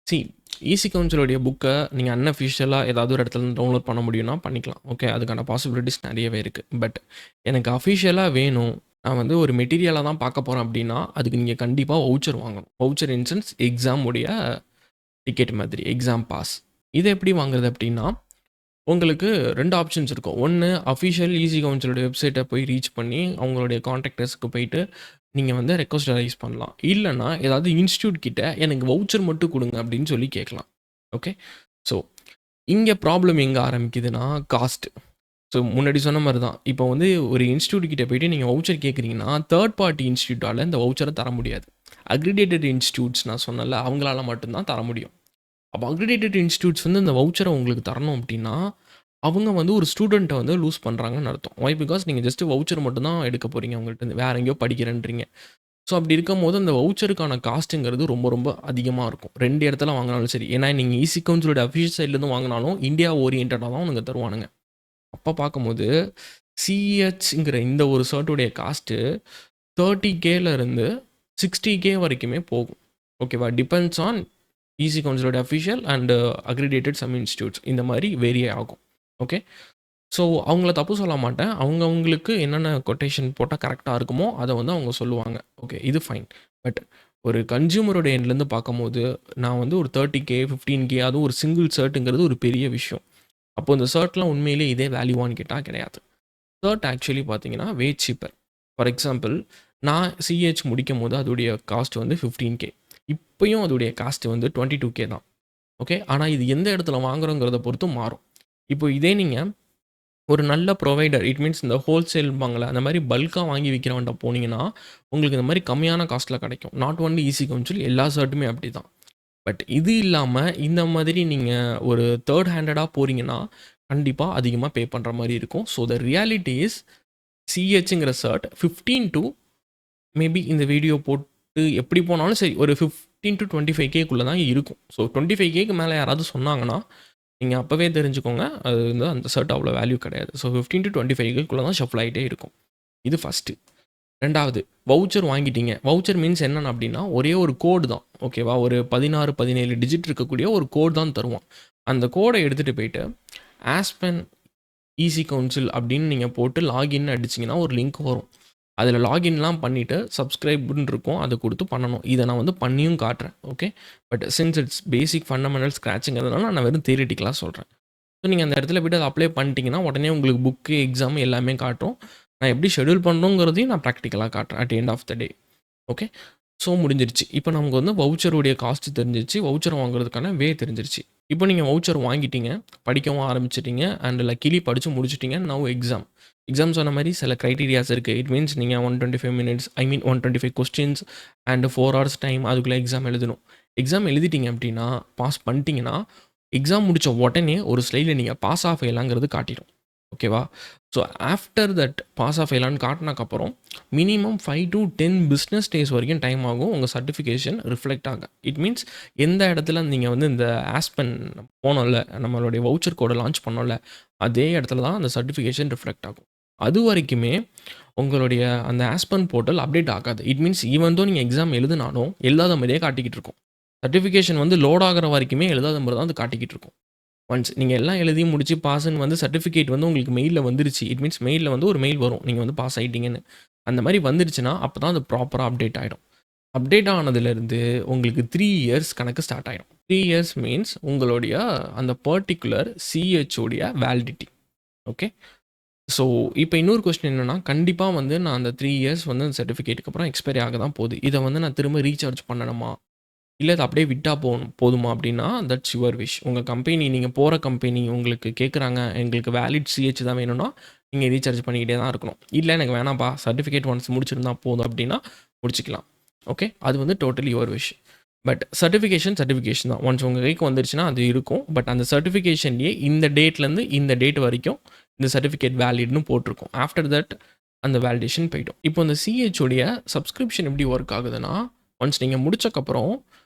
C easy கவுன்சிலோடைய புக்கை நீங்கள் அன்அஃபிஷியலாக ஏதாவது ஒரு இடத்துல டவுன்லோட் பண்ண முடியும்னா பண்ணிக்கலாம். ஓகே, அதுக்கான பாசிபிலிட்டிஸ் நிறையவே இருக்குது. பட் எனக்கு அஃபிஷியலாக வேணும், நான் வந்து ஒரு மெட்டீரியலாக தான் பார்க்க போகிறேன் அப்படின்னா அதுக்கு நீங்கள் கண்டிப்பாக வவுச்சர் வாங்கணும். வவுச்சர் இன்சென்ஸ் எக்ஸாம் உடைய டிக்கெட் மாதிரி, எக்ஸாம் பாஸ். இதை எப்படி வாங்குறது அப்படின்னா, உங்களுக்கு 2 ஆப்ஷன்ஸ் இருக்கும். ஒன்று, அஃபிஷியல் ஈசி கவுன்சிலோட வெப்சைட்டை போய் ரீச் பண்ணி அவங்களுடைய கான்டாக்டர்ஸ்க்கு போயிட்டு நீங்கள் வந்து ரெக்வஸ்ட் ரைஸ் பண்ணலாம். இல்லைனா ஏதாவது இன்ஸ்டியூட் கிட்ட எனக்கு வவுச்சர் மட்டும் கொடுங்க அப்படின்னு சொல்லி கேட்கலாம். ஓகே, ஸோ இங்கே ப்ராப்ளம் எங்கே ஆரம்பிக்குதுன்னா காஸ்ட். ஸோ முன்னாடி சொன்ன மாதிரி தான், இப்போ வந்து ஒரு இன்ஸ்டியூட் கிட்ட போயிட்டு நீங்கள் வவுச்சர் கேட்குறீங்கன்னா தேர்ட் பார்ட்டி இன்ஸ்டியூட்டால் இந்த வவுச்சரை தர முடியாது. அக்ரிடேட்டட் இன்ஸ்டியூட்ஸ் நான் சொன்னல, அவங்களால மட்டும்தான் தர முடியும். அப்போ அக்ரிடேட்டட் இன்ஸ்டியூட்ஸ் வந்து இந்த வவுச்சரை உங்களுக்கு தரணும் அப்படின்னா அவங்க வந்து ஒரு ஸ்டூடெண்ட்டை வந்து லூஸ் பண்ணுறாங்கன்னு அர்த்தம். வை பிகாஸ் நீங்கள் ஜஸ்ட் வவுச்சர் மட்டும் தான் எடுக்க போகிறீங்க அவங்கள்ட்ட, வேறு எங்கேயோ படிக்கிறேன்றீங்க. ஸோ அப்படி இருக்கும்போது அந்த வவுச்சருக்கான காஸ்ட்டுங்கிறது ரொம்ப ரொம்ப அதிகமாக இருக்கும். 2 இடத்துல வாங்கினாலும் சரி. ஏன்னா நீங்கள் ஈசி கவுன்சிலோட அஃபிஷியல் சைட்லேருந்து வாங்கினாலும் இந்தியா ஓரியன்டாக தான் உனக்கு தருவானுங்க. அப்போ பார்க்கும்போது சிஹெச்ங்கிற இந்த ஒரு சர்ட்டுடைய காஸ்ட்டு 30Kலேருந்து 60K வரைக்குமே போகும். ஓகேவா, டிபெண்ட்ஸ் ஆன் ஈசி கவுன்சிலோட official and accredited some institutes இந்த மாதிரி வேரியே ஆகும். ஓகே, ஸோ அவங்கள தப்பு சொல்ல மாட்டேன். அவங்களுக்கு என்னென்ன கொட்டேஷன் போட்டால் கரெக்டாக இருக்குமோ அதை வந்து அவங்க சொல்லுவாங்க. ஓகே, இது ஃபைன். பட் ஒரு கன்சியூமரோட எண்ட்லேருந்து பார்க்கும்போது நான் வந்து ஒரு 30K 15K அதுவும் ஒரு சிங்கிள் சர்ட்டுங்கிறது ஒரு பெரிய விஷயம். அப்போ இந்த சர்ட்லாம் உண்மையிலே இதே வேல்யூவான்னு கேட்டால் கிடையாது. சர்ட் ஆக்சுவலி பார்த்தீங்கன்னா வே சீப்பர். ஃபார் எக்ஸாம்பிள், நான் சிஹெச் முடிக்கும் போது அதோடைய காஸ்ட் வந்து 15K. இப்போயும் அதோடைய காஸ்ட் வந்து 22K தான். ஓகே, ஆனால் இது எந்த இடத்துல வாங்குறோங்கிறத பொறுத்து மாறும். இப்போ இதே நீங்கள் ஒரு நல்ல ப்ரொவைடர், இட் மீன்ஸ் இந்த ஹோல்சேல்பாங்கள அந்த மாதிரி பல்காக வாங்கி விற்கிறவன்ட்ட போனீங்கன்னா உங்களுக்கு இந்த மாதிரி கம்மியான காஸ்ட்டில் கிடைக்கும். நாட் ஒன்லி ஈசி கவுன்சில், எல்லா சர்ட்டுமே அப்படி தான். பட் இது இல்லாமல் இந்த மாதிரி நீங்கள் ஒரு தேர்ட் ஹேண்டடாக போகிறீங்கன்னா கண்டிப்பாக அதிகமாக பே பண்ணுற மாதிரி இருக்கும். ஸோ த ரியாலிட்டி இஸ் சிஹெச்ங்கிற சர்ட் 15 to மேபி இந்த வீடியோ போட்டு எப்படி போனாலும் சரி ஒரு 15 to 25Kக்குள்ளே தான் இருக்கும். ஸோ 25Kக்கு மேலே யாராவது சொன்னாங்கன்னா நீங்கள் அப்போவே தெரிஞ்சுக்கோங்க, அது வந்து அந்த சர்ட் அவ்வளோ வேல்யூ கிடையாது. ஸோ 15 to 25Kக்குள்ளே தான் ஷஃபிள் ஆகிட்டே இருக்கும். இது ஃபஸ்ட்டு. 2வது, வவுச்சர் வாங்கிட்டீங்க. வவுச்சர் மீன்ஸ் என்னென்னு அப்படின்னா ஒரே ஒரு கோடு தான். ஓகேவா, ஒரு 16 17 டிஜிட் இருக்கக்கூடிய ஒரு கோடு தான் தருவான். அந்த கோடை எடுத்துகிட்டு போயிட்டு ஆஸ்பென் ஈசி கவுன்சில் அப்படின்னு நீங்கள் போட்டு லாகின் அடிச்சிங்கன்னா ஒரு லிங்க் வரும். அதில் லாகின்லாம் பண்ணிவிட்டு சப்ஸ்கிரைப்னு இருக்கும், அதை கொடுத்து பண்ணணும். இதை நான் வந்து பண்ணியும் காட்டுறேன். Okay, but since it's basic fundamental ஸ்க்ராட்சிங்கிறதுனால நான் வெறும் தியரிட்டிக்கலாக சொல்கிறேன். ஸோ நீங்கள் அந்த இடத்துல போய்ட்டு அதை அப்ளை பண்ணிட்டீங்கன்னா உடனே உங்களுக்கு புக்கு எக்ஸாம் எல்லாமே காட்டும். நான் எப்படி ஷெடியூல் பண்ணணுங்கிறதையும் நான் ப்ராக்டிக்கலாக காட்டுறேன் at end of the day. Okay, so முடிஞ்சிருச்சு. இப்போ நமக்கு வந்து வவுச்சருடைய காஸ்ட் தெரிஞ்சிருச்சு, வவுச்சர் வாங்குறதுக்கான வே தெரிஞ்சிருச்சு. இப்போ நீங்கள் வவுச்சர் வாங்கிட்டீங்க, படிக்கவும் ஆரம்பிச்சிட்டிங்க அண்ட் லக்கிலி படித்து முடிச்சிட்டிங்க. நவ் எக்ஸாம் சொன்ன மாதிரி சில க்ரைட்டீரியாஸ் இருக்குது. இட் மீன்ஸ் நீங்கள் 125 minutes 125 questions and 4 hours time அதுக்குள்ளே எக்ஸாம் எழுதணும். எக்ஸாம் எழுதிட்டீங்க அப்படின்னா பாஸ் பண்ணிட்டீங்கன்னா எக்ஸாம் முடித்த உடனே ஒரு ஸ்லைடில் நீங்கள் பாஸ் ஆஃப் ஃபெயிலாங்கிறது காட்டிடும். ஓகேவா, so after that pass of ஃபெயிலான்னு காட்டினக்கப்புறம் மினிமம் 5 to 10 பிஸ்னஸ் டேஸ் வரைக்கும் டைம் ஆகும் உங்கள் சர்டிஃபிகேஷன் ரிஃப்ளெக்ட் ஆக. இட் மீன்ஸ் எந்த இடத்துல நீங்கள் வந்து இந்த ஆஸ்பென் போனோம்ல, நம்மளுடைய வவுச்சர் கோடை லான்ச் பண்ணோம்ல, அதே இடத்துல தான் அந்த சர்டிஃபிகேஷன் ரிஃப்ளெக்ட் ஆகும். அது வரைக்குமே உங்களுடைய அந்த ஆஸ்பென் போர்ட்டல் அப்டேட் ஆகாது. இட் மீன்ஸ் ஈவன் தோ நீங்கள் எக்ஸாம் எழுதினாலும் எழுதாத மாதிரியே காட்டிக்கிட்டு இருக்கும். சர்டிஃபிகேஷன் வந்து லோட் ஆகிற வரைக்குமே எழுதாத மாதிரி தான் அது காட்டிக்கிட்டு இருக்கும். ஒன்ஸ் நீங்கள் எல்லாம் எழுதி முடிச்சு பாஸ்ன்னு வந்து சர்டிஃபிகேட் வந்து உங்களுக்கு மெயிலில் வந்துருச்சு. இட் மீன்ஸ் மெயிலில் வந்து ஒரு மெயில் வரும், நீங்கள் வந்து பாஸ் ஆகிட்டீங்கன்னு. அந்த மாதிரி வந்துருச்சுன்னா அப்போ தான் அது ப்ராப்பராக அப்டேட் ஆகிடும். அப்டேட் ஆனதுலேருந்து உங்களுக்கு 3 years கணக்கு ஸ்டார்ட் ஆகிடும். 3 years மீன்ஸ் உங்களுடைய அந்த பர்டிகுலர் சிஹெச்ஓடைய வேலிடிட்டி. ஓகே, ஸோ இப்போ இன்னொரு கொஸ்டின் என்னென்னா, கண்டிப்பாக வந்து நான் அந்த 3 years வந்து அந்த சர்டிஃபிகேட்டுக்கு அப்புறம் எக்ஸ்பைரி ஆக தான் போகுது. இதை வந்து நான் திரும்ப ரீசார்ஜ் பண்ணணுமா, இல்லை அது அப்படியே விட்டால் போதுமா அப்படின்னா தட்ஸ் யுவர் விஷ். உங்கள் கம்பெனி, நீங்கள் போகிற கம்பெனி உங்களுக்கு கேட்குறாங்க எங்களுக்கு வேலிட் சிஹெச் தான் வேணும்னா நீங்கள் ரீசார்ஜ் பண்ணிக்கிட்டே தான் இருக்கணும். இல்லை எனக்கு வேணாம்ப்பா சர்டிஃபிகேட் ஒன்ஸ் முடிச்சிருந்தா போதும் அப்படின்னா முடிச்சிக்கலாம். ஓகே, அது வந்து totally your wish. But certification தான். ஒன்ஸ் உங்கள் கைக்கு வந்துருச்சுன்னா அது இருக்கும். பட் அந்த சர்டிஃபிகேஷன்லேயே இந்த டேட்லேருந்து இந்த டேட் வரைக்கும் இந்த சர்டிஃபிகேட் வேலிட்னு போட்டிருக்கும். ஆஃப்டர் தட் அந்த வேலிடேஷன் போய்டும். இப்போ இந்த சிஹெச்ஓடைய சப்ஸ்கிரிப்ஷன் எப்படி ஒர்க் ஆகுதுன்னா, ஒன்ஸ் நீங்கள் முடிச்சக்கப்புறம்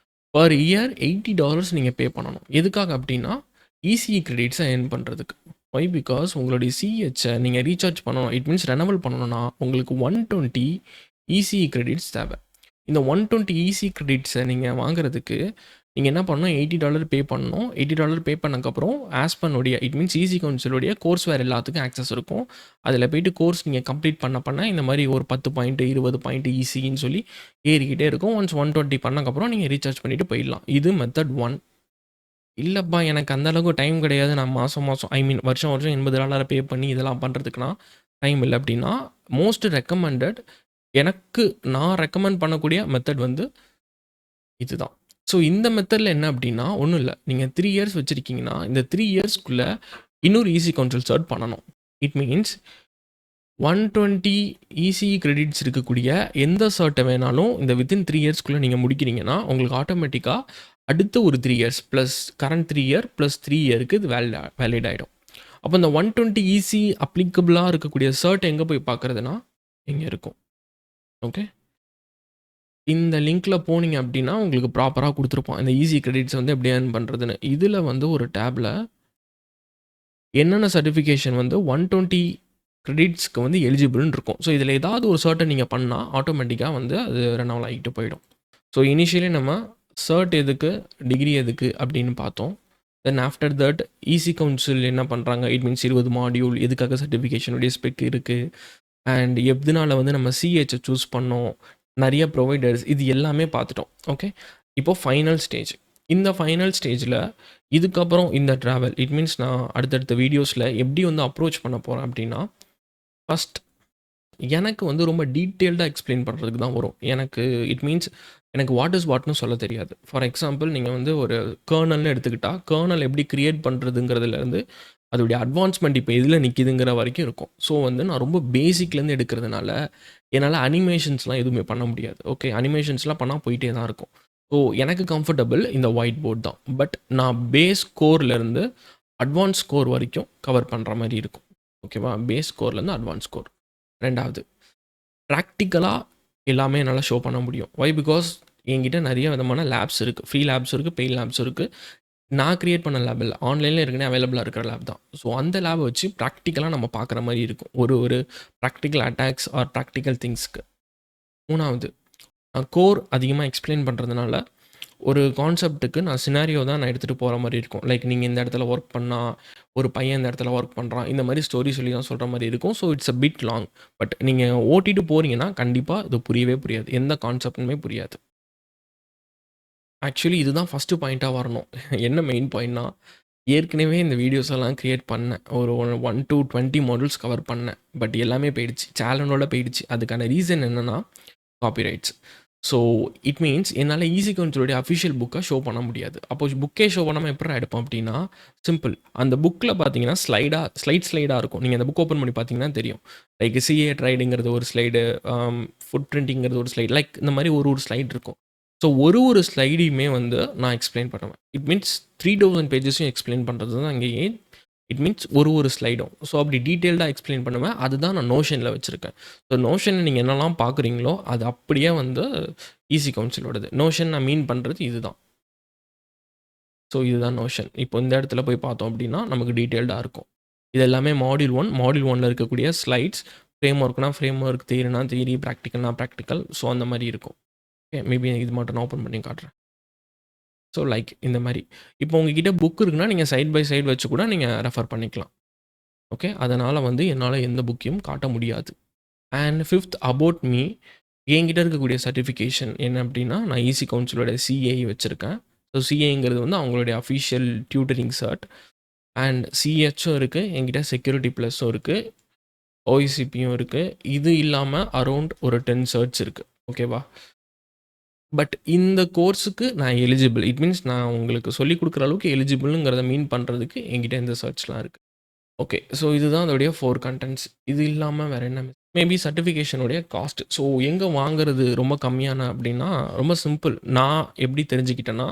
பர் இயர் $80 நீங்கள் பே பண்ணணும். எதுக்காக அப்படின்னா இசிஇ கிரெடிட்ஸை ஏர்ன் பண்ணுறதுக்கு. ஒய் பிகாஸ் உங்களுடைய சிஹெச்சை நீங்கள் ரீசார்ஜ் பண்ணணும், இட் மீன்ஸ் ரெனவல் பண்ணணும்னா உங்களுக்கு 120 இசிஇ கிரெடிட்ஸ் தேவை. இந்த 120 இசி கிரெடிட்ஸை நீங்கள் வாங்குறதுக்கு நீங்க என்ன பண்ணணும் $80 பே பண்ணணும். $80 பே பண்ணதுக்கப்புறம் ஆஸ்பனுடைய இட் மீன்ஸ் ஈஸி கவுன்சிலுடைய கோர்ஸ் வேர் எல்லாத்துக்கும் ஆக்சஸ் இருக்கும். அதில போயிட்டு கோர்ஸ் நீங்க கம்ப்ளீட் பண்ண இந்த மாரி ஒரு 10 பாயிண்ட் 20 பாயிண்ட் ஈஸின்னு சொல்லி ஏறிக்கிட்டே இருக்கும். ஒன்ஸ் 120 பண்ணதுக்கப்புறம் நீங்க ரீசார்ஜ் பண்ணிட்டு போயிடலாம். இது மெத்தட் 1. இல்லப்பா எனக்கு அந்த அளவுக்கு டைம் கிடையாது. நான் மாசம் ஐ மீன் வருஷம் வருஷம் $80 பே பண்ணி இதெல்லாம் பண்றதுக்குலாம் டைம் இல்ல அப்டின்னா, மோஸ்ட் ரெக்கமெண்டட் எனக்கு நான் ரெக்கமெண்ட் பண்ணக்கூடிய மெத்தட் வந்து இதுதான். ஸோ இந்த மெத்தட்ல என்ன அப்டின்னா, ஒண்ணும் இல்ல. நீங்க 3 இயர்ஸ் வச்சிருக்கீங்கன்னா, இந்த 3 இயர்ஸ்க்குள்ள இன்னொரு ஈஸி கவுன்சில் சர்ட் பண்ணணும். இட் மீன்ஸ் 120 ஈஸி கிரெடிட்ஸ் இருக்கக்கூடிய எந்த சர்ட்ட வேணாலும் இந்த வித்தின் 3 இயர்ஸ்க்குள்ள நீங்க முடிக்கிறீங்கன்னா, உங்களுக்கு ஆட்டோமேட்டிக்கா அடுத்த ஒரு 3 years plus current 3 year plus 3 இயருக்கு இது வேலிட் ஆயிடும். அப்போ இந்த 120 ஈஸி அப்ளிகபிளா இருக்கக்கூடிய சர்ட் எங்க போய் பார்க்குறதுன்னா, இங்க இருக்கும். ஓகே. இந்த லிங்க்ல போனீங்க அப்டின்னா, உங்களுக்கு ப்ராப்பரா குடுத்துருப்பான். இந்த ஈஸி கிரெடிட்ஸ் வந்து எப்படி ஏர்ன் பண்றதுன்னு. இதுல வந்து ஒரு டேப்ல என்னென்ன சர்டிஃபிகேஷன் வந்து 120 கிரெடிட்ஸ்க்கு வந்து எலிஜிபிள்னு இருக்கும். ஸோ இதில ஏதாவது ஒரு சர்ட்ட நீங்க பண்ணா, ஆட்டோமேட்டிக்கா வந்து அது ரெனவல் ஆகிட்டு போயிடும். ஸோ இனிஷியலி நம்ம சர்ட் எதுக்கு, டிகிரி எதுக்கு அப்படின்னு பார்த்தோம். Then after that easy council என்ன பண்றாங்க, இட் மீன்ஸ் 20 மாடியூல் எதுக்காக சர்டிஃபிகேஷனுடைய ஸ்பெக் இருக்கு. அண்ட் எதனால வந்து நம்ம சிஹெச்ச சூஸ் பண்ணோம். நெறைய ப்ரொவைடர்ஸ் இது எல்லாமே பார்த்துட்டோம். ஓகே. இப்போ ஃபைனல் ஸ்டேஜ். இந்த ஃபைனல் ஸ்டேஜ்ல இதுக்கப்புறம் இந்த ட்ராவல் இட் மீன்ஸ் நான் அடுத்தடுத்த வீடியோஸ்ல எப்படி வந்து அப்ரோச் பண்ண போறேன் அப்படின்னா, ஃபர்ஸ்ட் எனக்கு வந்து ரொம்ப டீட்டெயில்டா எக்ஸ்ப்ளைன் பண்றதுக்கு தான் வரும். இட் மீன்ஸ் எனக்கு வாட் இஸ் வாட்ன்னு சொல்ல தெரியாது. ஃபார் எக்ஸாம்பிள் நீங்க வந்து ஒரு கர்னல்னு எடுத்துக்கிட்டா, கர்னல் எப்படி கிரியேட் பண்றதுங்கிறதுலேருந்து அதோடைய அட்வான்ஸ்மெண்ட் இப்போ எதில நிக்குதுங்கிற வரைக்கும் இருக்கும். ஸோ வந்து நான் ரொம்ப பேசிக்லேருந்து எடுக்கிறதுனால, என்னால அனிமேஷன்ஸ்லாம் எதுவுமே பண்ண முடியாது. ஓகே. அனிமேஷன்ஸ்லாம் பண்ணா போயிட்டே தான் இருக்கும். ஸோ எனக்கு கம்ஃபர்டபிள் இந்த ஒயிட் போர்ட் தான். பட் நான் பேஸ் கோர்லேருந்து அட்வான்ஸ் கோர் வரைக்கும் கவர் பண்ற மாரி இருக்கும். ஓகேவா? பேஸ் கோர்லேருந்து அட்வான்ஸ் கோர். 2வது பிராக்டிகலா எல்லாமே என்னால ஷோ பண்ண முடியும். வை? பிகாஸ் என்கிட்ட நெறைய விதமான லேப்ஸ் இருக்கு. ஃப்ரீ லேப்ஸ் இருக்கு, பெய்ட் லேப்ஸ் இருக்கு. நான் கிரியேட் பண்ண லேப் இல்ல. ஆன்லைன்ல ஏற்கனவே அவைலபிளா இருக்கிற லேப் தான். ஸோ அந்த லேப வச்சு பிராக்டிகலா நம்ம பார்க்குற மாரி இருக்கும். ஒரு பிராக்டிகல் அட்டாக்ஸ் ஆர் பிராக்டிகல் திங்ஸ்க்கு. 3வது நான் கோர் அதிகமா எக்ஸ்ப்ளைன் பண்றதுனால, ஒரு கான்செப்ட்டுக்கு நான் சினாரியோ தான் நான் எடுத்துட்டு போற மாரி இருக்கும். லைக் நீங்க இந்த இடத்துல வொர்க் பண்ணா, ஒரு பையன் இந்த இடத்துல வொர்க் பண்றான். இந்த மாரி ஸ்டோரி சொல்லி தான் சொல்ற மாரி இருக்கும். So it's bit long. But நீங்க ஓட்டிட்டு போறீங்கன்னா, கண்டிப்பா இது புரியவே புரியாது. எந்த கான்செப்ட்டுமே புரியாது. ஆக்சுவலி இதுதான் ஃபர்ஸ்ட் பாயிண்ட்டா வரணும். என்ன மெயின் பாயிண்ட்னா, ஏற்கனவே இந்த வீடியோஸ் எல்லாம் கிரியேட் பண்ணேன். ஒரு 1 டூ 20 மாடல்ஸ் கவர் பண்ணேன். பட் எல்லாமே போயிடுச்சு. சேனலோட போயிடுச்சு. அதுக்கான ரீசன் என்னன்னா, காப்பிரைட்ஸ். ஸோ இட் மீன்ஸ் என்னால ஈஸி கவுன்சிலுடைய அஃபிஷியல் புக்க ஷோ பண்ண முடியாது. அப்போ புக்கே ஷோ பண்ணாம எப்புட்றா எடுப்போம் அப்டின்னா, சிம்பிள். அந்த புக்ல பார்த்தீங்கன்னா, ஸ்லைடா இருக்கும். நீங்க அந்த புக் ஓப்பன் பண்ணி பார்த்தீங்கன்னா தெரியும். லைக் சிஏ ட்ரைடுங்கிறது ஒரு ஸ்லைடு, ஃபுட் பிரிண்டிங்கிறது ஒரு ஸ்லைடு. லைக் இந்த மாரி ஒரு ஸ்லைடு இருக்கும். ஸோ ஒரு ஸ்லைடையுமே வந்து நான் எக்ஸ்ப்ளைன் பண்ணுவேன். இட் மீன்ஸ் 3000 பேஜஸையும் எக்ஸ்ப்ளைன் பண்றது தான் இங்க எய்ம். இட் மீன்ஸ் ஒரு ஸ்லைடும். ஸோ அப்படி டீட்டெயில்டா எக்ஸ்ப்ளைன் பண்ணுவேன். அதுதான் நான் நோஷன்ல வச்சிருக்கேன். ஸோ நோஷன்ல நீங்க என்னலாம் பார்க்குறீங்களோ, அது அப்படியே வந்து ஈஸி கவுன்சிலோடது. நோஷன் நான் மீன் பண்றது இதுதான். ஸோ இதுதான் நோஷன். இப்போ இந்த இடத்துல போய் பார்த்தோம் அப்படின்னா, நமக்கு டீட்டெயில்டா இருக்கும். இது எல்லாமே மாடியூல் 1. மாடியூல் 1ல இருக்கக்கூடிய ஸ்லைட்ஸ். ஃப்ரேம் ஒர்க்னா ஃப்ரேம் ஒர்க், தியரினா தியரி, பிராக்டிகல்னா பிராக்டிகல். ஸோ அந்த மாரி இருக்கும். ஓகே. மேபி இது மட்டும் நான் ஓப்பன் பண்ணி காட்டுறேன். ஸோ லைக் இந்த மாரி. இப்போ உங்ககிட்ட புக் இருக்குன்னா, நீங்க சைட் பை சைட் வச்சு கூட நீங்க ரெஃபர் பண்ணிக்கலாம். ஓகே. அதனால வந்து என்னால எந்த புக்கையும் காட்ட முடியாது. அண்ட் 5த் அபௌட் மீ என்கிட்ட இருக்கக்கூடிய சர்டிஃபிகேஷன் என்ன அப்படின்னா, நான் ஈஸி கவுன்சிலோட சிஏ வச்சிருக்கேன். ஸோ சிஏங்கிறது வந்து அவங்களுடைய அஃபிஷியல் டியூட்டரிங் சர்ட். அண்ட் சிஹெச்சும் இருக்கு. என்கிட்ட செக்யூரிட்டி ப்ளஸும் இருக்கு. ஓஇசிபியும் இருக்கு. இது இல்லாம அரவுண்ட் ஒரு 10 சர்ட்ஸ் இருக்கு. ஓகேவா? பட் இந்த கோர்ஸுக்கு நான் எலிஜிபிள். இட் மீன்ஸ் நான் உங்களுக்கு சொல்லிக் குடுக்குற அளவுக்கு எலிஜிபிள்ங்கிறத மீன் பண்றதுக்கு என்கிட்ட இந்த சர்ச்லாம் இருக்கு. ஓகே. ஸோ இதுதான் அதோடைய 4 கன்டென்ட்ஸ். இது இல்லாம வேற என்ன? Maybe சர்டிஃபிகேஷனுடைய cost. ஸோ எங்க வாங்குறது ரொம்ப கம்மியான அப்படின்னா, ரொம்ப சிம்பிள். நான் எப்படி தெரிஞ்சுக்கிட்டேன்னா,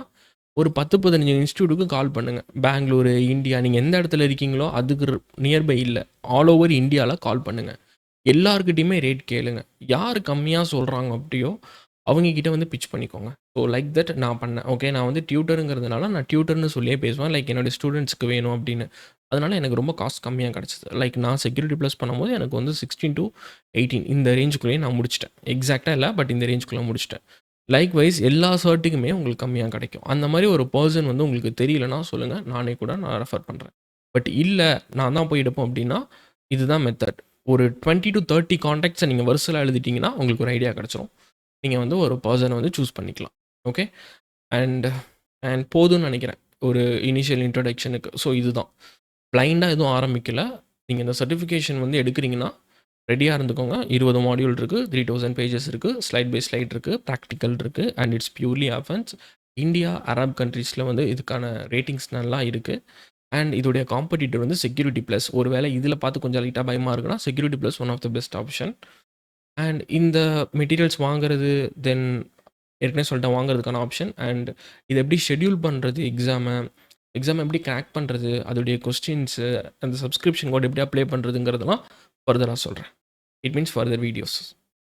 ஒரு 10, 15 இன்ஸ்டிடியூட்டுக்கு கால் பண்ணுங்க. பெங்களூரு, இந்தியா நீங்க எந்த இடத்துல இருக்கீங்களோ அதுக்கு நியர்பை இல்ல. ஆல் ஓவர் இந்தியால கால் பண்ணுங்க. எல்லார்கிட்டயுமே ரேட் கேளுங்க. யார் கம்மியா சொல்றாங்க அப்படியோ, அவங்க கிட்ட வந்து பிட்ச் பண்ணிக்கோங்க. ஸோ லைக் தட் நான் பண்ணேன். ஓகே. நான் வந்து டியூட்டர்ங்கிறதுனால நான் டியூட்டர்ன்னு சொல்லியே பேசுவேன். லைக் என்னோட ஸ்டூடண்ட்ஸ்க்கு வேணும் அப்படின்னு. அதனால எனக்கு ரொம்ப காஸ்ட் கம்மியா கிடைச்சது. லைக் நான் செக்யூரிட்டி ப்ளஸ் பண்ணும்போது எனக்கு வந்து 16 to 18 இந்த ரேஞ்சுக்குள்ளேயே நான் முடிச்சுட்டேன். எக்ஸாக்ட்டா இல்ல. பட் இந்த ரேஞ்சுக்குள்ள முடிச்சுட்டேன். லைக்வைஸ் எல்லா சர்ட்டுக்குமே உங்களுக்கு கம்மியா கிடைக்கும். அந்த மாரி ஒரு பெர்சன் வந்து உங்களுக்கு தெரியலன்னா சொல்லுங்க. நானே கூட நான் ரெஃபர் பண்றேன். பட் இல்ல, நான் தான் போய் எடுப்போம் அப்டின்னா, இதுதான் மெத்தட். ஒரு 20 டூ 30 கான்டாக்ட்ஸ நீங்க வரிசையா எழுதிட்டீங்கன்னா, உங்களுக்கு ஒரு ஐடியா கிடைச்சிரும். நீங்க வந்து ஒரு பெர்சன வந்து சூஸ் பண்ணிக்கலாம். ஓகே. அண்ட் அண்ட் போதும்னு நெனைக்கிறேன். ஒரு இனிஷியல் இன்ட்ரோடக்ஷனுக்கு. ஸோ இதுதான். பிளைண்டா எதுவும் ஆரம்பிக்கல. நீங்க இந்த சர்டிஃபிகேஷன் வந்து எடுக்கிறீங்கன்னா, ரெடியா இருந்துக்கோங்க. 20 மாடியூல் இருக்கு. 3000 பேஜஸ் இருக்கு. ஸ்லைட் பை ஸ்லைட் இருக்கு. பிராக்டிகல் இருக்கு. And it's purely offence. India, Arab கண்ட்ரீஸ்ல வந்து இதுக்கான ரேட்டிங்ஸ் நல்லா இருக்கு. அண்ட் இதோடைய காம்படிட்டர் வந்து செக்யூரிட்டி பிளஸ். ஒரு வேளை இதில பார்த்து கொஞ்சம் லைட்டா பயமா இருக்குன்னா, security plus one of the best option. And இந்த மெட்டீரியல்ஸ் வாங்குறது, தென் ஏற்கனவே சொல்லிட்டேன் வாங்குறதுக்கான ஆப்ஷன். அண்ட் இத எப்படி ஷெட்யூல் பண்றது எக்ஸாம எப்படி கிராக் பண்றது, அதோடைய கொஸ்டின்ஸு, அந்த சப்ஸ்கிரிப்ஷன் கோட் எப்படி அப்ளை பண்றதுங்கிறதெல்லாம் ஃபர்தரா சொல்றேன். It means further videos.